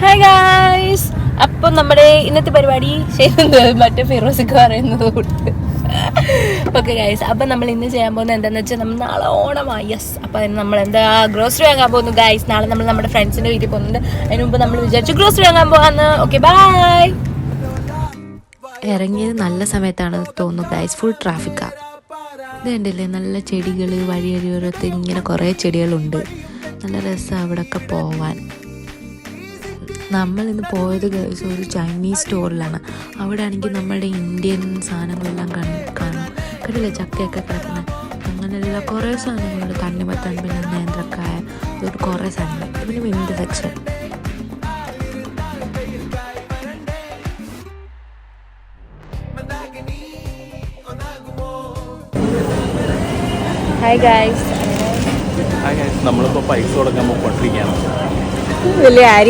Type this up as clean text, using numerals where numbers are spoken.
Hi guys, അപ്പം നമ്മുടെ ഇന്നത്തെ പരിപാടി ചെയ്യുന്നത് മറ്റേ ഫിറോസിക്ക് പറയുന്നത് കൊണ്ട് ഓക്കെ ഗായ്സ്. അപ്പം നമ്മൾ ഇന്ന് ചെയ്യാൻ പോകുന്നത് എന്താണെന്ന് വെച്ചാൽ നമ്മൾ നാളെ ഓണമായി. യെസ്, അപ്പം അതിന് നമ്മൾ എന്താ ഗ്രോസറി വാങ്ങാൻ പോകുന്നു ഗായ്സ്. നാളെ നമ്മൾ നമ്മുടെ ഫ്രണ്ട്സിൻ്റെ വീട്ടിൽ പോകുന്നുണ്ട്. അതിന് മുമ്പ് നമ്മൾ വിചാരിച്ചു ഗ്രോസറി വാങ്ങാൻ പോകാമെന്ന്. Okay bye. ഇറങ്ങിയത് നല്ല സമയത്താണ് തോന്നുന്നു ഗൈസ്. ഫുൾ ട്രാഫിക്കാണ്. ഇത് കണ്ടില്ലേ, നല്ല ചെടികൾ, വഴിയരിയോരത്ത് ഇങ്ങനെ കുറേ ചെടികളുണ്ട്. നല്ല രസമാണ് അവിടെയൊക്കെ പോവാൻ. നമ്മളിന്ന് പോയത് ഗൈസ് ഒരു ചൈനീസ് സ്റ്റോറിലാണ്. അവിടെ ആണെങ്കിൽ നമ്മളുടെ ഇന്ത്യൻ സാധനങ്ങളെല്ലാം കാണും. കണ്ടില്ലേ, ചക്കയൊക്കെ കിടക്കുന്നത്. അങ്ങനെയുള്ള കുറേ സാധനങ്ങളുണ്ട്. തണ്ണിമത്തൻ, പിന്നെ നേന്ത്രക്കായ, ഇതൊരു കുറേ സാധനങ്ങൾ. പിന്നെ വിൻഡ് സെക്ഷൻ. ഹായ് ഗായ്സ്, നമ്മളിപ്പോൾ പൈസ കൊടുക്കാൻ പോയിക്കൊണ്ടിരിക്കുകയാണ്. വലിയ